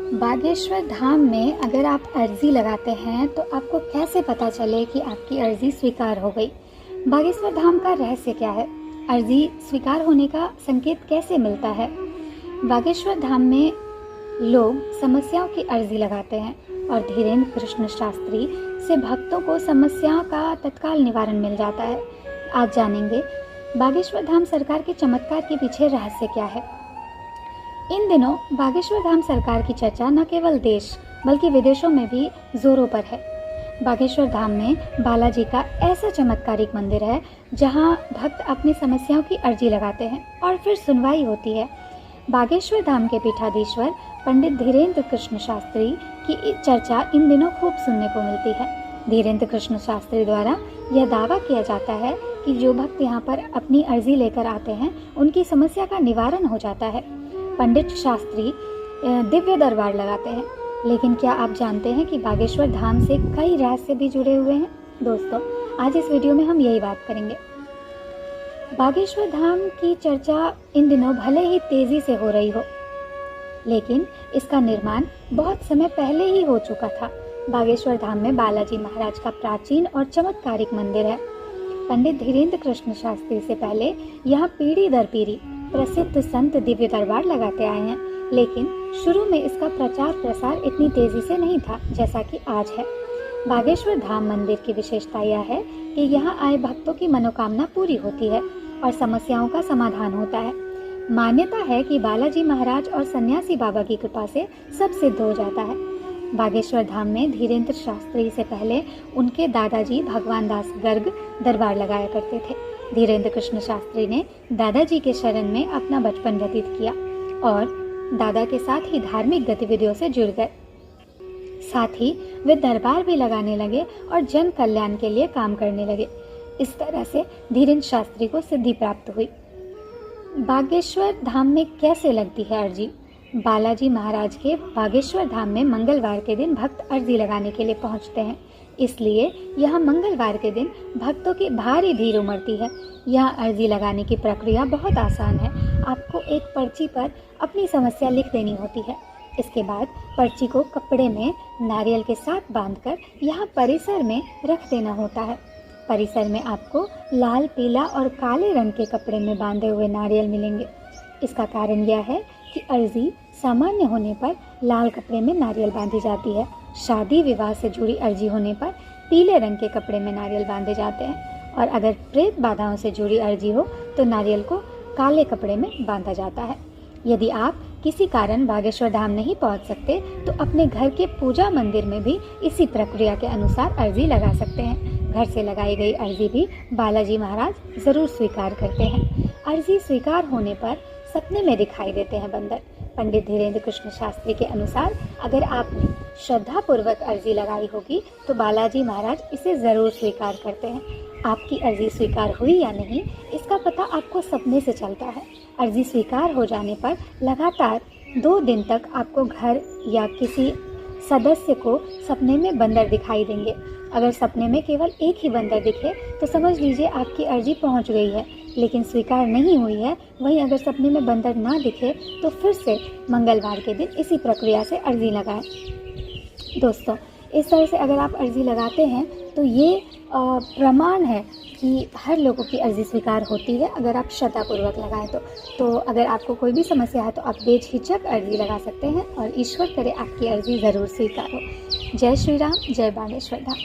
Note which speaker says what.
Speaker 1: बागेश्वर धाम में अगर आप अर्जी लगाते हैं तो आपको कैसे पता चले कि आपकी अर्जी स्वीकार हो गई? बागेश्वर धाम का रहस्य क्या है? अर्जी स्वीकार होने का संकेत कैसे मिलता है? बागेश्वर धाम में लोग समस्याओं की अर्जी लगाते हैं और धीरेन्द्र कृष्ण शास्त्री से भक्तों को समस्याओं का तत्काल निवारण मिल जाता है। आज जानेंगे बागेश्वर धाम सरकार के चमत्कार के पीछे रहस्य क्या है। इन दिनों बागेश्वर धाम सरकार की चर्चा न केवल देश बल्कि विदेशों में भी जोरों पर है। बागेश्वर धाम में बालाजी का ऐसा चमत्कारिक मंदिर है जहां भक्त अपनी समस्याओं की अर्जी लगाते हैं और फिर सुनवाई होती है। बागेश्वर धाम के पीठाधीश्वर पंडित धीरेन्द्र कृष्ण शास्त्री की चर्चा इन दिनों खूब सुनने को मिलती है। धीरेन्द्र कृष्ण शास्त्री द्वारा यह दावा किया जाता है कि जो भक्त यहाँ पर अपनी अर्जी लेकर आते हैं उनकी समस्या का निवारण हो जाता है। पंडित शास्त्री दिव्य दरबार लगाते हैं, लेकिन क्या आप जानते हैं कि बागेश्वर धाम से कई रहस्य भी जुड़े हुए हैं? दोस्तों, आज इस वीडियो में हम यही बात करेंगे। बागेश्वर धाम की चर्चा इन दिनों भले ही तेजी से हो रही हो, लेकिन इसका निर्माण बहुत समय पहले ही हो चुका था। बागेश्वर धाम में बालाजी महाराज का प्राचीन और चमत्कारिक मंदिर है। पंडित धीरेन्द्र कृष्ण शास्त्री से पहले यहाँ पीढ़ी दर पीढ़ी प्रसिद्ध संत दिव्य दरबार लगाते आए हैं, लेकिन शुरू में इसका प्रचार प्रसार इतनी तेजी से नहीं था जैसा कि आज है। बागेश्वर धाम मंदिर की विशेषता यह है कि यहाँ आए भक्तों की मनोकामना पूरी होती है और समस्याओं का समाधान होता है। मान्यता है कि बालाजी महाराज और सन्यासी बाबा की कृपा से सब सिद्ध हो जाता है। बागेश्वर धाम में धीरेन्द्र शास्त्री से पहले उनके दादाजी भगवान दास गर्ग दरबार लगाया करते थे। धीरेन्द्र कृष्ण शास्त्री ने दादाजी के शरण में अपना बचपन व्यतीत किया और दादा के साथ ही धार्मिक गतिविधियों से जुड़ गए। साथ ही वे दरबार भी लगाने लगे और जन कल्याण के लिए काम करने लगे। इस तरह से धीरेन्द्र शास्त्री को सिद्धि प्राप्त हुई। बागेश्वर धाम में कैसे लगती है अर्जी? बालाजी महाराज के बागेश्वर धाम में मंगलवार के दिन भक्त अर्जी लगाने के लिए पहुंचते हैं, इसलिए यहाँ मंगलवार के दिन भक्तों की भारी भीड़ उमड़ती है। यहाँ अर्जी लगाने की प्रक्रिया बहुत आसान है। आपको एक पर्ची पर अपनी समस्या लिख देनी होती है। इसके बाद पर्ची को कपड़े में नारियल के साथ बांधकर यहाँ परिसर में रख देना होता है। परिसर में आपको लाल, पीला और काले रंग के कपड़े में बांधे हुए नारियल मिलेंगे। इसका कारण यह है कि अर्जी सामान्य होने पर लाल कपड़े में नारियल बांधी जाती है। शादी विवाह से जुड़ी अर्जी होने पर पीले रंग के कपड़े में नारियल बांधे जाते हैं और अगर प्रेत बाधाओं से जुड़ी अर्जी हो तो नारियल को काले कपड़े में बांधा जाता है। यदि आप किसी कारण बागेश्वर धाम नहीं पहुंच सकते तो अपने घर के पूजा मंदिर में भी इसी प्रक्रिया के अनुसार अर्जी लगा सकते हैं। घर से लगाई गई अर्जी भी बालाजी महाराज जरूर स्वीकार करते हैं। अर्जी स्वीकार होने पर सपने में दिखाई देते हैं बंदर। पंडित धीरेन्द्र कृष्ण शास्त्री के अनुसार अगर आपने श्रद्धापूर्वक अर्जी लगाई होगी तो बालाजी महाराज इसे ज़रूर स्वीकार करते हैं। आपकी अर्जी स्वीकार हुई या नहीं, इसका पता आपको सपने से चलता है। अर्जी स्वीकार हो जाने पर लगातार 2 दिन तक आपको घर या किसी सदस्य को सपने में बंदर दिखाई देंगे। अगर सपने में केवल एक ही बंदर दिखे तो समझ लीजिए आपकी अर्जी पहुंच गई है, लेकिन स्वीकार नहीं हुई है। वहीं अगर सपने में बंदर ना दिखे तो फिर से मंगलवार के दिन इसी प्रक्रिया से अर्जी लगाएं। दोस्तों, इस तरह से अगर आप अर्जी लगाते हैं तो ये प्रमाण है कि हर लोगों की अर्जी स्वीकार होती है अगर आप श्रद्धापूर्वक लगाएं तो अगर आपको कोई भी समस्या है तो आप बेझिझक अर्जी लगा सकते हैं और ईश्वर करे आपकी अर्जी ज़रूर स्वीकार हो। जय श्री राम, जय बागेश्वर धाम।